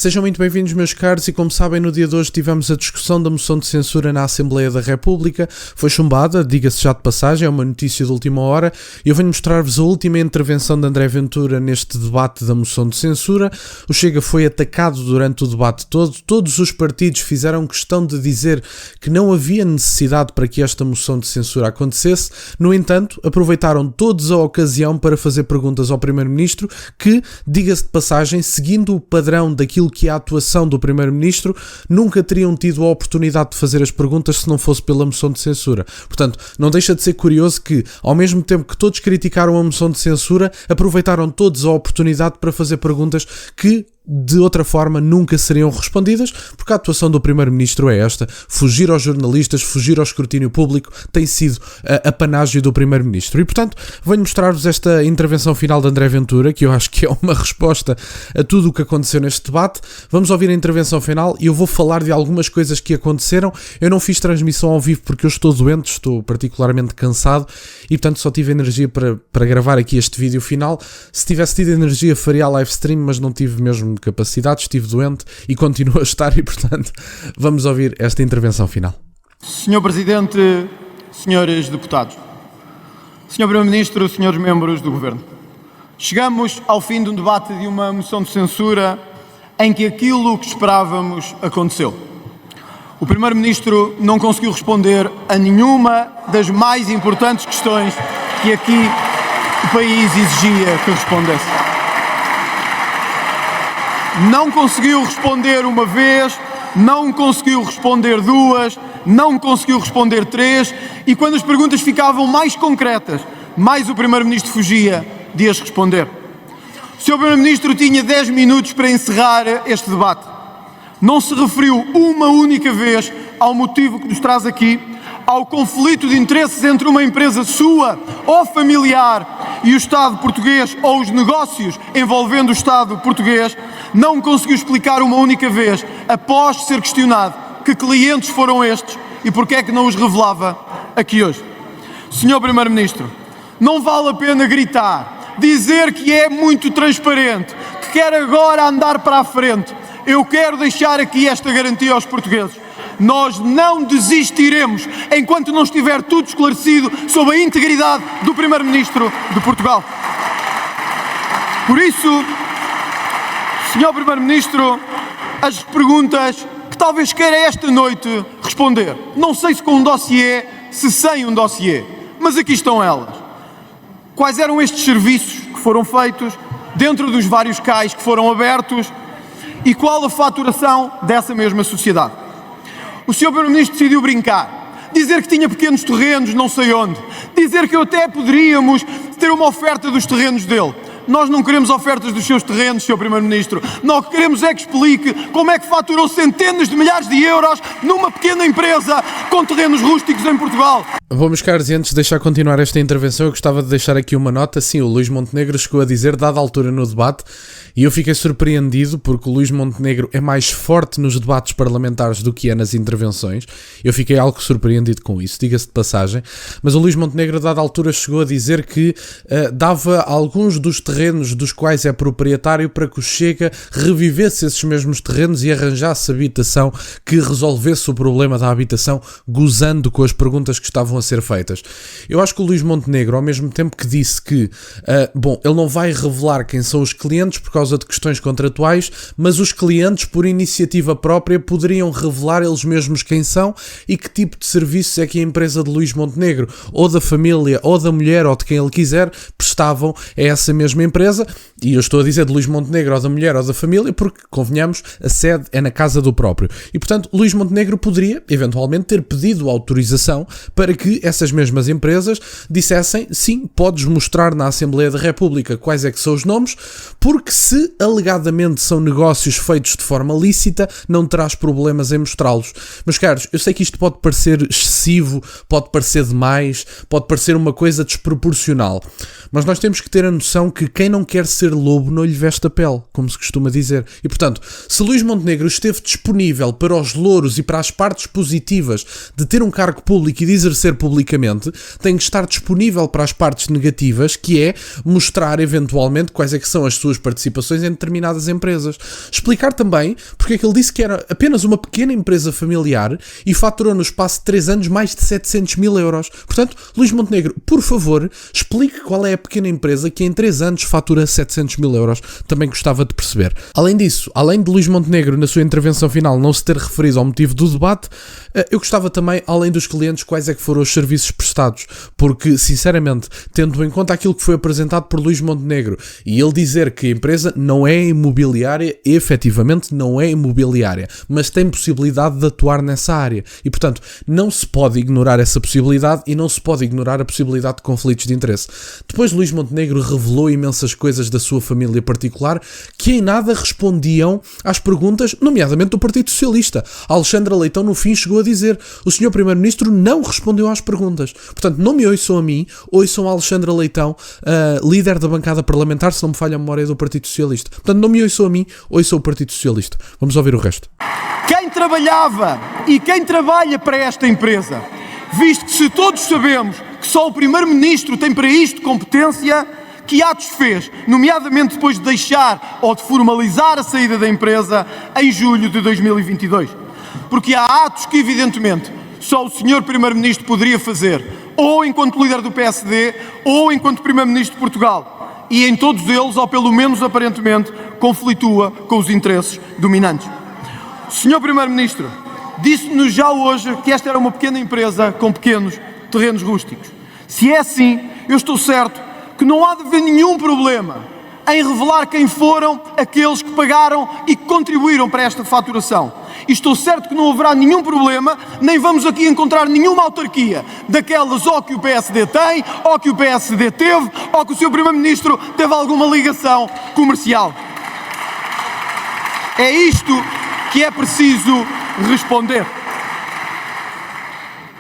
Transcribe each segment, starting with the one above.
Sejam muito bem-vindos, meus caros, e como sabem, no dia de hoje tivemos a discussão da moção de censura na Assembleia da República. Foi chumbada, diga-se já de passagem, é uma notícia de última hora, e eu venho mostrar-vos a última intervenção de André Ventura neste debate da moção de censura. O Chega foi atacado durante o debate todo, todos os partidos fizeram questão de dizer que não havia necessidade para que esta moção de censura acontecesse. No entanto, aproveitaram todos a ocasião para fazer perguntas ao Primeiro-Ministro que, diga-se de passagem, seguindo o padrão daquilo que é a atuação do Primeiro-Ministro, nunca teriam tido a oportunidade de fazer as perguntas se não fosse pela moção de censura. Portanto, não deixa de ser curioso que, ao mesmo tempo que todos criticaram a moção de censura, aproveitaram todos a oportunidade para fazer perguntas que, de outra forma, nunca seriam respondidas, porque a atuação do Primeiro-Ministro é esta: fugir aos jornalistas, fugir ao escrutínio público, tem sido a panágio do Primeiro-Ministro. E, portanto, venho mostrar-vos esta intervenção final de André Ventura, que eu acho que é uma resposta a tudo o que aconteceu neste debate. Vamos ouvir a intervenção final e eu vou falar de algumas coisas que aconteceram. Eu não fiz transmissão ao vivo porque eu estou doente, estou particularmente cansado e, portanto, só tive energia para gravar aqui este vídeo final. Se tivesse tido energia, faria a live stream, mas não tive mesmo capacidade, estive doente e continuo a estar e, portanto, vamos ouvir esta intervenção final. Senhor Presidente, senhores deputados, Senhor Primeiro-Ministro, senhores membros do Governo, chegamos ao fim de um debate de uma moção de censura em que aquilo que esperávamos aconteceu. O Primeiro-Ministro não conseguiu responder a nenhuma das mais importantes questões que aqui o país exigia que respondesse. Não conseguiu responder uma vez, não conseguiu responder duas, não conseguiu responder três, e quando as perguntas ficavam mais concretas, mais o Primeiro-Ministro fugia de as responder. O Sr. Primeiro-Ministro tinha 10 minutos para encerrar este debate. Não se referiu uma única vez ao motivo que nos traz aqui, ao conflito de interesses entre uma empresa sua ou familiar e o Estado português, ou os negócios envolvendo o Estado português. Não conseguiu explicar uma única vez, após ser questionado, que clientes foram estes e porque é que não os revelava aqui hoje. Senhor Primeiro-Ministro, não vale a pena gritar, dizer que é muito transparente, que quer agora andar para a frente. Eu quero deixar aqui esta garantia aos portugueses. Nós não desistiremos enquanto não estiver tudo esclarecido sobre a integridade do Primeiro-Ministro de Portugal. Por isso, Senhor Primeiro-Ministro, as perguntas que talvez queira esta noite responder, não sei se com um dossiê, se sem um dossiê, mas aqui estão elas. Quais eram estes serviços que foram feitos dentro dos vários cais que foram abertos e qual a faturação dessa mesma sociedade? O Sr. Primeiro-Ministro decidiu brincar, dizer que tinha pequenos terrenos não sei onde, dizer que até poderíamos ter uma oferta dos terrenos dele. Nós não queremos ofertas dos seus terrenos, Sr. Primeiro-Ministro. Nós queremos é que explique como é que faturou centenas de milhares de euros numa pequena empresa com terrenos rústicos em Portugal. Bom, meus caros, e antes de deixar continuar esta intervenção, eu gostava de deixar aqui uma nota. Sim, o Luís Montenegro chegou a dizer, dada a altura no debate, e eu fiquei surpreendido porque o Luís Montenegro é mais forte nos debates parlamentares do que é nas intervenções. Eu fiquei algo surpreendido com isso, diga-se de passagem. Mas o Luís Montenegro, dada a altura, chegou a dizer que dava alguns dos terrenos dos quais é proprietário para que o Chega revivesse esses mesmos terrenos e arranjasse habitação que resolvesse o problema da habitação, gozando com as perguntas que estavam a ser feitas. Eu acho que o Luís Montenegro, ao mesmo tempo que disse que, ele não vai revelar quem são os clientes por causa de questões contratuais, mas os clientes, por iniciativa própria, poderiam revelar eles mesmos quem são e que tipo de serviços é que a empresa de Luís Montenegro, ou da família, ou da mulher, ou de quem ele quiser, prestavam a essa mesma empresa. E eu estou a dizer de Luís Montenegro, ou da mulher, ou da família, porque, convenhamos, a sede é na casa do próprio. E, portanto, Luís Montenegro poderia, eventualmente, ter pedido autorização para que essas mesmas empresas dissessem, sim, podes mostrar na Assembleia da República quais é que são os nomes, porque se alegadamente são negócios feitos de forma lícita, não terás problemas em mostrá-los. Meus caros, eu sei que isto pode parecer excessivo, pode parecer demais, pode parecer uma coisa desproporcional, mas nós temos que ter a noção que quem não quer ser lobo não lhe veste a pele, como se costuma dizer. E, portanto, se Luís Montenegro esteve disponível para os louros e para as partes positivas de ter um cargo público e de exercer publicamente, tem que estar disponível para as partes negativas, que é mostrar eventualmente quais é que são as suas participações em determinadas empresas. Explicar também porque é que ele disse que era apenas uma pequena empresa familiar e faturou no espaço de 3 anos mais de 700 mil euros. Portanto, Luís Montenegro, por favor, explique qual é a pequena empresa que em 3 anos fatura 700 mil euros. Também gostava de perceber. Além disso, além de Luís Montenegro, na sua intervenção final, não se ter referido ao motivo do debate, eu gostava também, além dos clientes, quais é que foram os serviços prestados. Porque, sinceramente, tendo em conta aquilo que foi apresentado por Luís Montenegro e ele dizer que a empresa não é imobiliária, efetivamente não é imobiliária, mas tem possibilidade de atuar nessa área. E, portanto, não se pode ignorar essa possibilidade e não se pode ignorar a possibilidade de conflitos de interesse. Depois, Luís Montenegro revelou imensas coisas da sua família particular que em nada respondiam às perguntas, nomeadamente do Partido Socialista. A Alexandra Leitão, no fim, chegou a dizer: o Sr. Primeiro-Ministro não respondeu às perguntas. Portanto, não me ouçam a mim, ouçam a Alexandra Leitão, líder da bancada parlamentar, se não me falha a memória, do Partido Socialista. Portanto, não me ouçam a mim, ouçam o Partido Socialista. Vamos ouvir o resto. Quem trabalhava e quem trabalha para esta empresa, visto que se todos sabemos que só o Primeiro-Ministro tem para isto competência, que atos fez, nomeadamente depois de deixar ou de formalizar a saída da empresa em julho de 2022? Porque há atos que, evidentemente, só o Sr. Primeiro-Ministro poderia fazer, ou enquanto líder do PSD, ou enquanto Primeiro-Ministro de Portugal. E em todos eles, ou pelo menos aparentemente, conflitua com os interesses dominantes. O Sr. Primeiro-Ministro disse-nos já hoje que esta era uma pequena empresa com pequenos terrenos rústicos. Se é assim, eu estou certo que não há de haver nenhum problema em revelar quem foram aqueles que pagaram e que contribuíram para esta faturação. E estou certo que não haverá nenhum problema, nem vamos aqui encontrar nenhuma autarquia daquelas ou que o PSD tem, ou que o PSD teve, ou que o Sr. Primeiro-Ministro teve alguma ligação comercial. É isto que é preciso responder.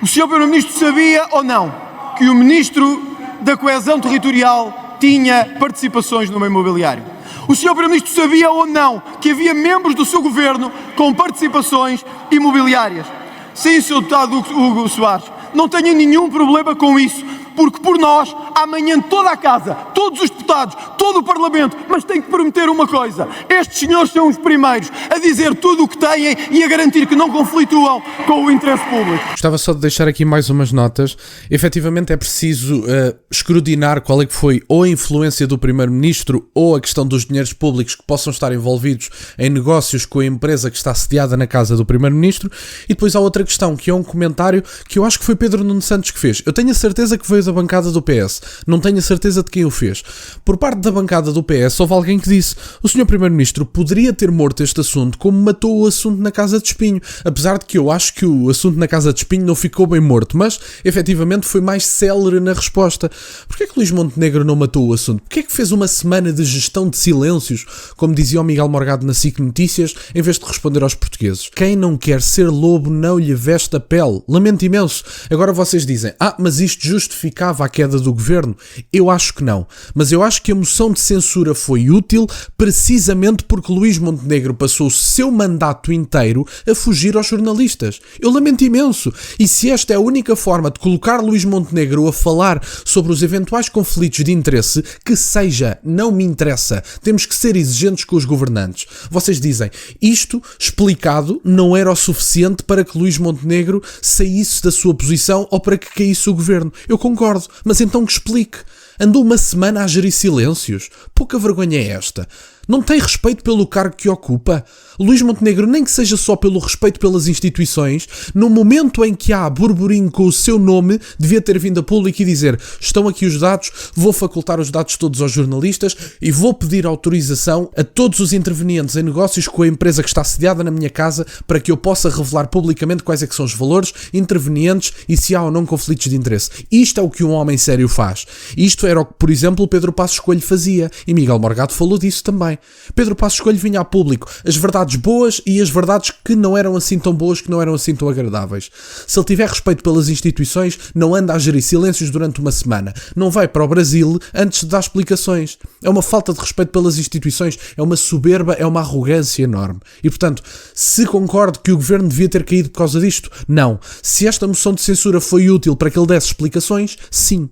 O Sr. Primeiro-Ministro sabia ou não que o Ministro da Coesão Territorial tinha participações numa imobiliária? O Sr. Primeiro-Ministro sabia ou não que havia membros do seu governo com participações imobiliárias? Sim, Sr. Deputado Hugo Soares, não tenha nenhum problema com isso, porque por nós, amanhã toda a Casa, todos os deputados, todo o Parlamento, mas tenho que prometer uma coisa: estes senhores são os primeiros a dizer tudo o que têm e a garantir que não conflituam com o interesse público. Gostava só de deixar aqui mais umas notas. Efetivamente é preciso escrutinar qual é que foi ou a influência do Primeiro-Ministro ou a questão dos dinheiros públicos que possam estar envolvidos em negócios com a empresa que está sediada na casa do Primeiro-Ministro. E depois há outra questão, que é um comentário que eu acho que foi Pedro Nuno Santos que fez. Eu tenho a certeza que veio da bancada do PS, não tenho a certeza de quem o fez. Por parte da bancada do PS houve alguém que disse: o Sr. Primeiro-Ministro poderia ter morto este assunto como matou o assunto na Casa de Espinho, apesar de que eu acho que o assunto na Casa de Espinho não ficou bem morto, mas efetivamente foi mais célere na resposta. Porquê é que Luís Montenegro não matou o assunto? Porquê é que fez uma semana de gestão de silêncios, como dizia o Miguel Morgado na SIC Notícias, em vez de responder aos portugueses? Quem não quer ser lobo não lhe veste a pele. Lamento imenso. Agora vocês dizem: mas isto justificava a queda do governo? Eu acho que não. Mas eu acho que a moção de censura foi útil precisamente porque Luís Montenegro passou o seu mandato inteiro a fugir aos jornalistas. Eu lamento imenso. E se esta é a única forma de colocar Luís Montenegro a falar sobre os eventuais conflitos de interesse, que seja, não me interessa. Temos que ser exigentes com os governantes. Vocês dizem: isto explicado não era o suficiente para que Luís Montenegro saísse da sua posição ou para que caísse o governo. Eu concordo, mas então que explique. Andou uma semana a gerir silêncios. Pouca vergonha é esta. Não tem respeito pelo cargo que ocupa? Luís Montenegro, nem que seja só pelo respeito pelas instituições, no momento em que há burburinho com o seu nome, devia ter vindo a público e dizer: estão aqui os dados, vou facultar os dados todos aos jornalistas e vou pedir autorização a todos os intervenientes em negócios com a empresa que está sediada na minha casa para que eu possa revelar publicamente quais é que são os valores, intervenientes e se há ou não conflitos de interesse. Isto é o que um homem sério faz. Isto era o que, por exemplo, Pedro Passos Coelho fazia e Miguel Morgado falou disso também. Pedro Passos Coelho vinha a público as verdades boas e as verdades que não eram assim tão boas, que não eram assim tão agradáveis. Se ele tiver respeito pelas instituições, não anda a gerir silêncios durante uma semana. Não vai para o Brasil antes de dar explicações. É uma falta de respeito pelas instituições, é uma soberba, é uma arrogância enorme. E, portanto, se concordo que o governo devia ter caído por causa disto, não. Se esta moção de censura foi útil para que ele desse explicações, sim.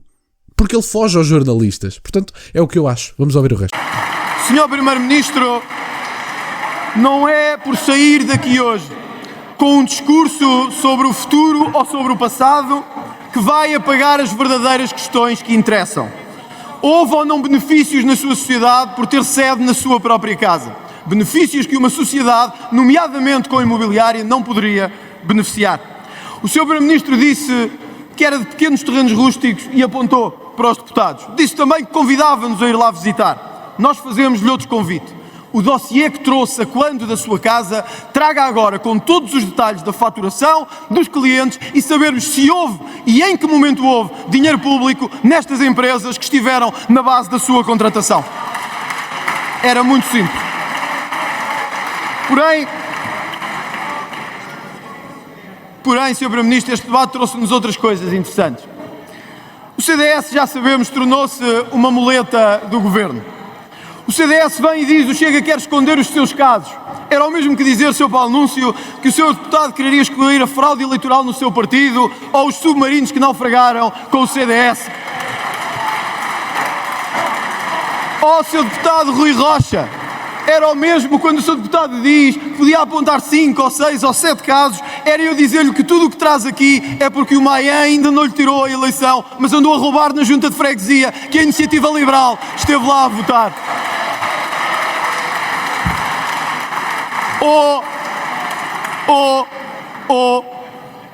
Porque ele foge aos jornalistas. Portanto, é o que eu acho. Vamos ouvir o resto. Senhor Primeiro-Ministro, não é por sair daqui hoje com um discurso sobre o futuro ou sobre o passado que vai apagar as verdadeiras questões que interessam. Houve ou não benefícios na sua sociedade por ter sede na sua própria casa? Benefícios que uma sociedade, nomeadamente com a imobiliária, não poderia beneficiar. O Sr. Primeiro-Ministro disse que era de pequenos terrenos rústicos e apontou para os deputados. Disse também que convidava-nos a ir lá visitar. Nós fazemos-lhe outro convite. O dossiê que trouxe a quando da sua casa, traga agora com todos os detalhes da faturação, dos clientes e sabermos se houve e em que momento houve dinheiro público nestas empresas que estiveram na base da sua contratação. Era muito simples. Porém, Sr. Primeiro-Ministro, este debate trouxe-nos outras coisas interessantes. O CDS, já sabemos, tornou-se uma muleta do Governo. O CDS vem e diz: o Chega quer esconder os seus casos. Era o mesmo que dizer, Sr. Paulo Núncio, que o seu deputado quereria excluir a fraude eleitoral no seu partido ou os submarinos que naufragaram com o CDS. Ou o seu deputado Rui Rocha. Era o mesmo quando o seu deputado diz que podia apontar 5 ou 6 ou 7 casos, era eu dizer-lhe que tudo o que traz aqui é porque o Maia ainda não lhe tirou a eleição, mas andou a roubar na junta de freguesia, que a Iniciativa Liberal esteve lá a votar.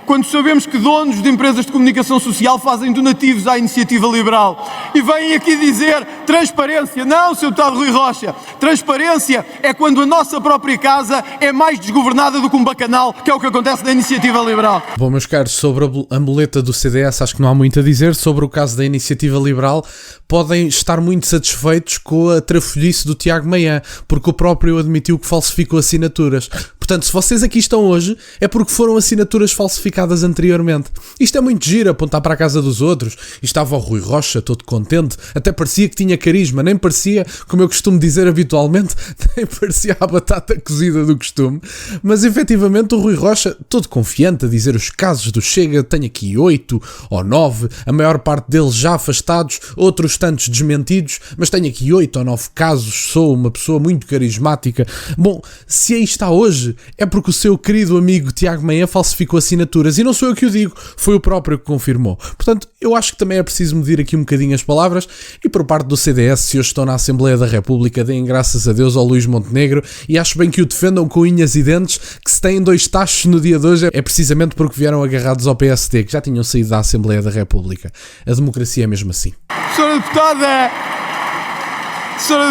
Quando sabemos que donos de empresas de comunicação social fazem donativos à Iniciativa Liberal e vêm aqui dizer transparência. Não, Sr. Deputado Rui Rocha, transparência é quando a nossa própria casa é mais desgovernada do que um bacanal, que é o que acontece na Iniciativa Liberal. Bom, meus caros, sobre a muleta do CDS acho que não há muito a dizer. Sobre o caso da Iniciativa Liberal, podem estar muito satisfeitos com a trafolhice do Tiago Maia, porque o próprio admitiu que falsificou assinaturas. Portanto, se vocês aqui estão hoje, é porque foram assinaturas falsificadas anteriormente. Isto é muito giro, apontar para a casa dos outros. E estava o Rui Rocha todo contente, até parecia que tinha carisma, nem parecia, como eu costumo dizer habitualmente, nem parecia a batata cozida do costume. Mas efetivamente o Rui Rocha, todo confiante, a dizer os casos do Chega, tenho aqui 8 ou 9, a maior parte deles já afastados, outros tantos desmentidos, mas tenho aqui 8 ou 9 casos, sou uma pessoa muito carismática. Bom, se aí está hoje, é porque o seu querido amigo Tiago Maia falsificou assinaturas, e não sou eu que o digo, foi o próprio que confirmou. Portanto, eu acho que também é preciso medir aqui um bocadinho as palavras, e por parte do CDS, se hoje estão na Assembleia da República, deem graças a Deus ao Luís Montenegro, e acho bem que o defendam com unhas e dentes, que se têm 2 tachos no dia de hoje é precisamente porque vieram agarrados ao PSD, que já tinham saído da Assembleia da República. A democracia é mesmo assim. Senhora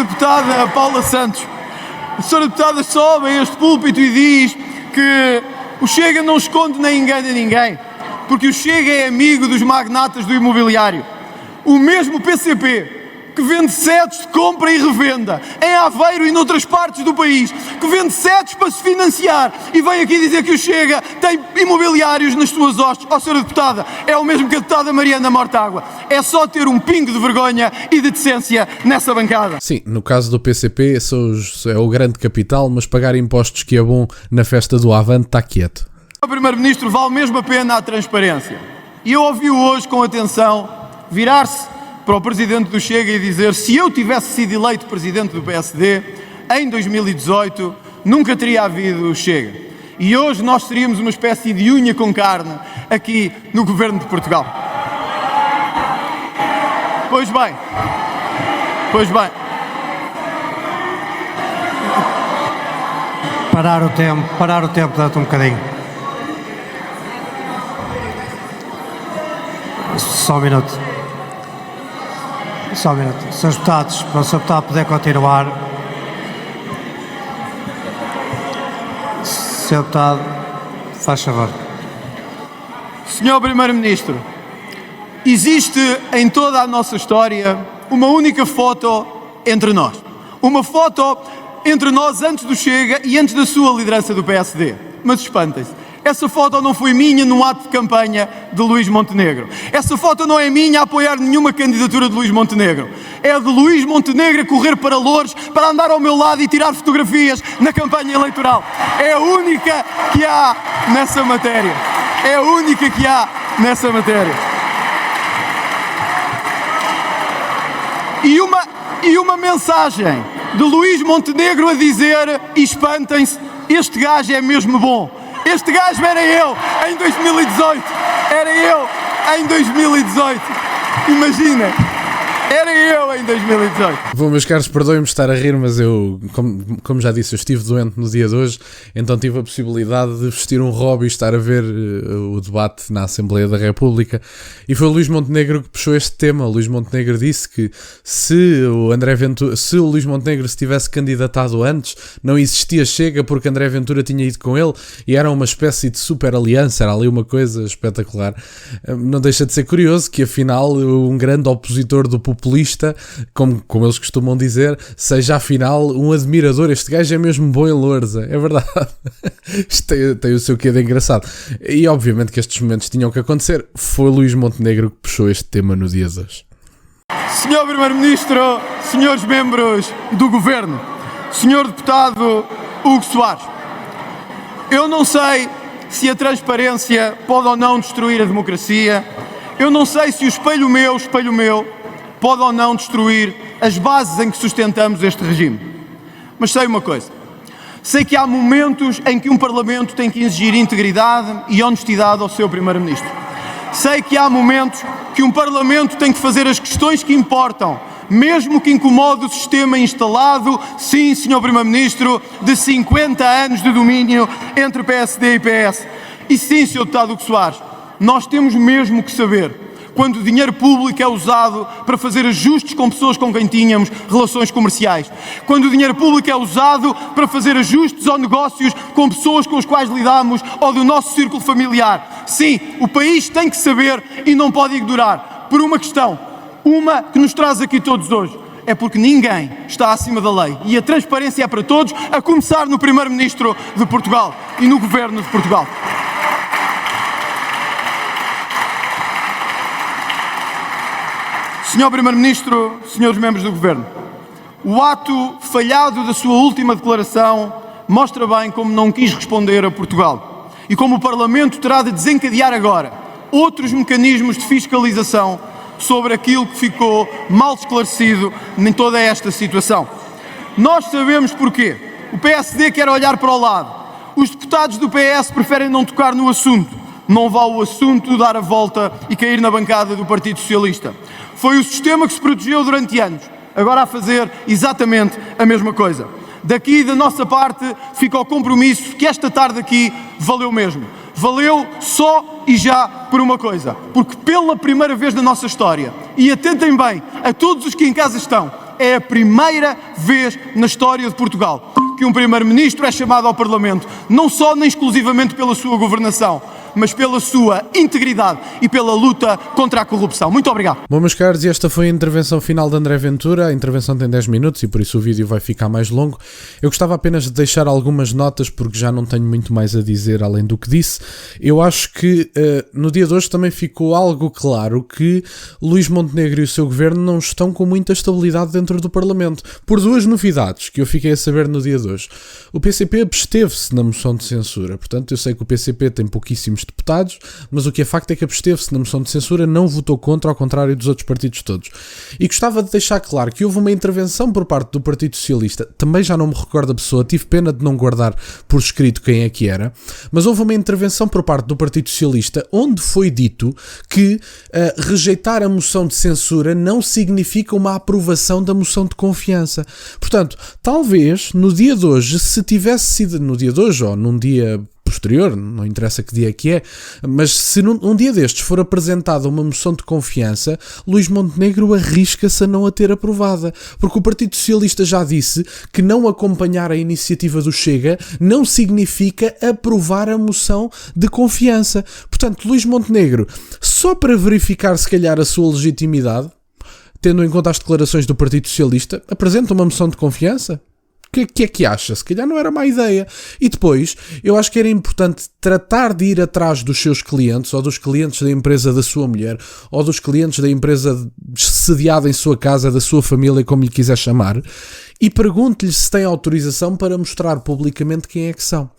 Deputada Paula Santos, a Senhora Deputada sobe a este púlpito e diz que o Chega não esconde nem engana ninguém, porque o Chega é amigo dos magnatas do imobiliário. O mesmo PCP, que vende sedes de compra e revenda em Aveiro e noutras partes do país, que vende sedes para se financiar e vem aqui dizer que o Chega tem imobiliários nas suas hostes. Ó, Senhora Deputada, é o mesmo que a deputada Mariana Mortágua. É só ter um pingo de vergonha e de decência nessa bancada. Sim, no caso do PCP é o grande capital, mas pagar impostos que é bom na festa do Avante está quieto. O Primeiro-Ministro, vale mesmo a pena a transparência. E eu ouvi-o hoje com atenção virar-se para o Presidente do Chega e dizer: se eu tivesse sido eleito Presidente do PSD em 2018, nunca teria havido o Chega. E hoje nós seríamos uma espécie de unha com carne aqui no Governo de Portugal. Pois bem. Parar o tempo, dá-te um bocadinho. Só um minuto. Senhores deputados, para o Sr. Deputado poder continuar. Sr. Deputado, faz favor. Senhor Primeiro-Ministro, existe em toda a nossa história uma única foto entre nós. Uma foto entre nós antes do Chega e antes da sua liderança do PSD. Mas espantem-se, essa foto não foi minha num ato de campanha de Luís Montenegro. Essa foto não é minha a apoiar nenhuma candidatura de Luís Montenegro. É de Luís Montenegro a correr para Loures para andar ao meu lado e tirar fotografias na campanha eleitoral. É a única que há nessa matéria. É a única que há nessa matéria. E uma mensagem de Luís Montenegro a dizer: espantem-se, este gajo é mesmo bom. Este gajo era eu em 2018. Era eu em 2018. Imagina. Era eu em 2018. Bom, meus caros, perdoem-me estar a rir, mas eu, como já disse, eu estive doente no dia de hoje, então tive a possibilidade de vestir um robe e estar a ver o debate na Assembleia da República, e foi o Luís Montenegro que puxou este tema. O Luís Montenegro disse que se o Luís Montenegro se tivesse candidatado antes, não existia Chega, porque André Ventura tinha ido com ele e era uma espécie de super aliança, era ali uma coisa espetacular. Não deixa de ser curioso que afinal um grande opositor do populista, como eles costumam dizer, seja afinal um admirador. Este gajo é mesmo bom em Loures, é verdade. Isto tem o seu quê de engraçado. E obviamente que estes momentos tinham que acontecer. Foi Luís Montenegro que puxou este tema no dia de hoje. Senhor Primeiro-Ministro, senhores membros do Governo, senhor Deputado Hugo Soares, eu não sei se a transparência pode ou não destruir a democracia. Eu não sei se o espelho meu, pode ou não destruir as bases em que sustentamos este regime. Mas sei uma coisa. Sei que há momentos em que um Parlamento tem que exigir integridade e honestidade ao seu Primeiro-Ministro. Sei que há momentos que um Parlamento tem que fazer as questões que importam, mesmo que incomode o sistema instalado, sim, Sr. Primeiro-Ministro, de 50 anos de domínio entre PSD e PS. E sim, Sr. Deputado Hugo Soares, nós temos mesmo que saber quando o dinheiro público é usado para fazer ajustes com pessoas com quem tínhamos relações comerciais. Quando o dinheiro público é usado para fazer ajustes ou negócios com pessoas com as quais lidamos ou do nosso círculo familiar. Sim, o país tem que saber e não pode ignorar. Por uma questão, uma que nos traz aqui todos hoje. É porque ninguém está acima da lei. E a transparência é para todos, a começar no Primeiro-Ministro de Portugal e no Governo de Portugal. Senhor Primeiro-Ministro, senhores membros do Governo, o ato falhado da sua última declaração mostra bem como não quis responder a Portugal e como o Parlamento terá de desencadear agora outros mecanismos de fiscalização sobre aquilo que ficou mal esclarecido em toda esta situação. Nós sabemos porquê. O PSD quer olhar para o lado. Os deputados do PS preferem não tocar no assunto. Não vá o assunto dar a volta e cair na bancada do Partido Socialista. Foi o sistema que se protegeu durante anos, agora a fazer exatamente a mesma coisa. Daqui, da nossa parte, fica o compromisso que esta tarde aqui valeu mesmo. Valeu só e já por uma coisa, porque pela primeira vez na nossa história, e atentem bem a todos os que em casa estão, é a primeira vez na história de Portugal que um Primeiro-Ministro é chamado ao Parlamento, não só nem exclusivamente pela sua governação, mas pela sua integridade e pela luta contra a corrupção. Muito obrigado. Bom, meus caros, e esta foi a intervenção final de André Ventura. A intervenção tem 10 minutos e por isso o vídeo vai ficar mais longo. Eu gostava apenas de deixar algumas notas porque já não tenho muito mais a dizer além do que disse. Eu acho que no dia de hoje também ficou algo claro que Luís Montenegro e o seu governo não estão com muita estabilidade dentro do Parlamento. Por duas novidades que eu fiquei a saber no dia de hoje. O PCP absteve-se na moção de censura. Portanto, eu sei que o PCP tem pouquíssimos deputados, mas o que é facto é que absteve-se na moção de censura, não votou contra, ao contrário dos outros partidos todos. E gostava de deixar claro que houve uma intervenção por parte do Partido Socialista, também já não me recordo a pessoa, tive pena de não guardar por escrito quem é que era, mas houve uma intervenção por parte do Partido Socialista onde foi dito que rejeitar a moção de censura não significa uma aprovação da moção de confiança. Portanto, talvez no dia de hoje, se tivesse sido no dia de hoje ou num dia posterior, não interessa que dia que é, mas se um dia destes for apresentada uma moção de confiança, Luís Montenegro arrisca-se a não a ter aprovada, porque o Partido Socialista já disse que não acompanhar a iniciativa do Chega não significa aprovar a moção de confiança. Portanto, Luís Montenegro, só para verificar se calhar a sua legitimidade, tendo em conta as declarações do Partido Socialista, apresenta uma moção de confiança. que é que acha? Se calhar não era má ideia. E depois, eu acho que era importante tratar de ir atrás dos seus clientes, ou dos clientes da empresa da sua mulher, ou dos clientes da empresa sediada em sua casa, da sua família, como lhe quiser chamar, e pergunte-lhe se tem autorização para mostrar publicamente quem é que são.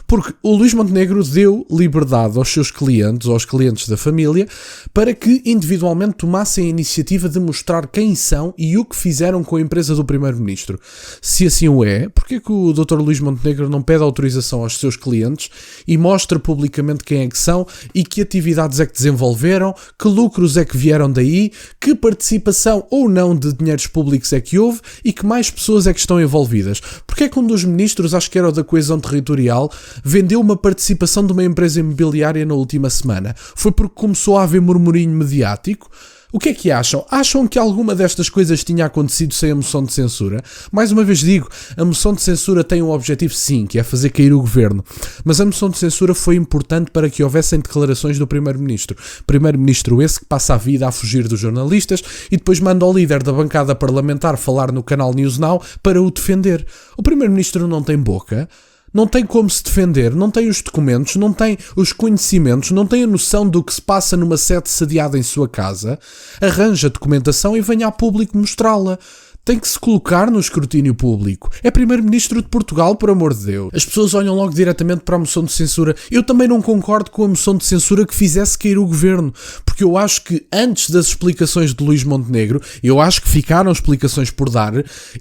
Porque o Luís Montenegro deu liberdade aos seus clientes, aos clientes da família, para que individualmente tomassem a iniciativa de mostrar quem são e o que fizeram com a empresa do Primeiro-Ministro. Se assim o é, porque é que o Dr. Luís Montenegro não pede autorização aos seus clientes e mostra publicamente quem é que são e que atividades é que desenvolveram, que lucros é que vieram daí, que participação ou não de dinheiros públicos é que houve e que mais pessoas é que estão envolvidas? Porque é que um dos ministros, acho que era o da Coesão Territorial, vendeu uma participação de uma empresa imobiliária na última semana? Foi porque começou a haver murmurinho mediático? O que é que acham? Acham que alguma destas coisas tinha acontecido sem a moção de censura? Mais uma vez digo, a moção de censura tem um objetivo sim, que é fazer cair o governo. Mas a moção de censura foi importante para que houvessem declarações do Primeiro-Ministro. Primeiro-Ministro esse que passa a vida a fugir dos jornalistas e depois manda o líder da bancada parlamentar falar no canal News Now para o defender. O Primeiro-Ministro não tem boca. Não tem como se defender, não tem os documentos, não tem os conhecimentos, não tem a noção do que se passa numa sede sediada em sua casa, arranja documentação e venha a público mostrá-la. Tem que se colocar no escrutínio público. É Primeiro-Ministro de Portugal, por amor de Deus. As pessoas olham logo diretamente para a moção de censura. Eu também não concordo com a moção de censura que fizesse cair o governo, porque eu acho que antes das explicações de Luís Montenegro, eu acho que ficaram explicações por dar.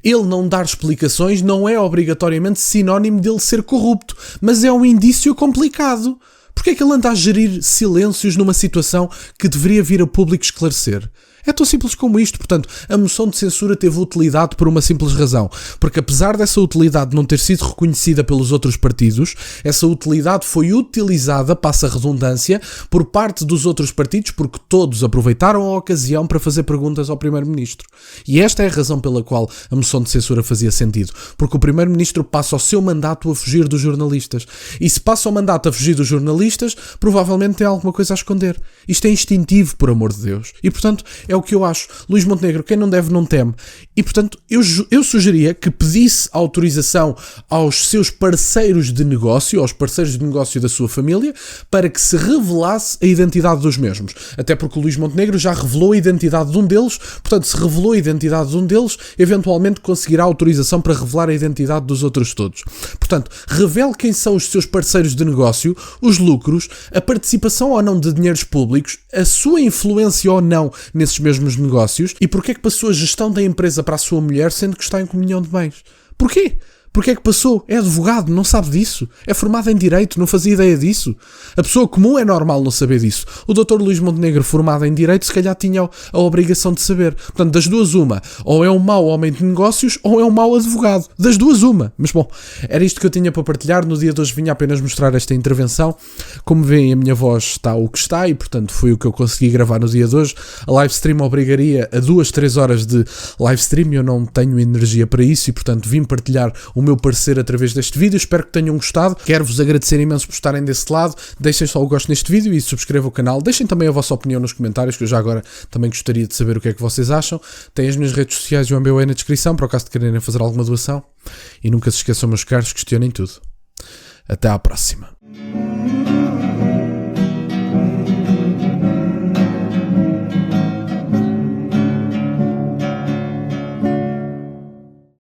Ele não dar explicações não é obrigatoriamente sinónimo dele ser corrupto, mas é um indício complicado. Porque é que ele anda a gerir silêncios numa situação que deveria vir a público esclarecer? É tão simples como isto. Portanto, a moção de censura teve utilidade por uma simples razão. Porque apesar dessa utilidade não ter sido reconhecida pelos outros partidos, essa utilidade foi utilizada, passa a redundância, por parte dos outros partidos, porque todos aproveitaram a ocasião para fazer perguntas ao Primeiro-Ministro. E esta é a razão pela qual a moção de censura fazia sentido. Porque o Primeiro-Ministro passa o seu mandato a fugir dos jornalistas. E se passa o mandato a fugir dos jornalistas, provavelmente tem alguma coisa a esconder. Isto é instintivo, por amor de Deus. E, portanto, é o que eu acho. Luís Montenegro, quem não deve não teme. E, portanto, eu sugeria que pedisse autorização aos seus parceiros de negócio, aos parceiros de negócio da sua família, para que se revelasse a identidade dos mesmos. Até porque o Luís Montenegro já revelou a identidade de um deles, portanto, se revelou a identidade de um deles, eventualmente conseguirá autorização para revelar a identidade dos outros todos. Portanto, revele quem são os seus parceiros de negócio, os lucros, a participação ou não de dinheiros públicos, a sua influência ou não nesses mesmos negócios e porque é que passou a gestão da empresa para a sua mulher sendo que está em comunhão de bens. Porquê? Porque é que passou? É advogado, não sabe disso. É formado em Direito, não fazia ideia disso. A pessoa comum é normal não saber disso. O Dr. Luís Montenegro, formado em Direito, se calhar tinha a obrigação de saber. Portanto, das duas uma. Ou é um mau homem de negócios ou é um mau advogado. Das duas uma. Mas bom, era isto que eu tinha para partilhar. No dia de hoje vinha apenas mostrar esta intervenção. Como veem, a minha voz está o que está e, portanto, foi o que eu consegui gravar no dia de hoje. A live stream obrigaria a 2-3 horas de live stream. Eu não tenho energia para isso e, portanto, vim partilhar o meu parecer através deste vídeo. Espero que tenham gostado. Quero-vos agradecer imenso por estarem desse lado. Deixem só o gosto neste vídeo e subscrevam o canal. Deixem também a vossa opinião nos comentários, que eu já agora também gostaria de saber o que é que vocês acham. Tem as minhas redes sociais e o MBA na descrição, para o caso de quererem fazer alguma doação. E nunca se esqueçam, meus caros, questionem tudo. Até à próxima.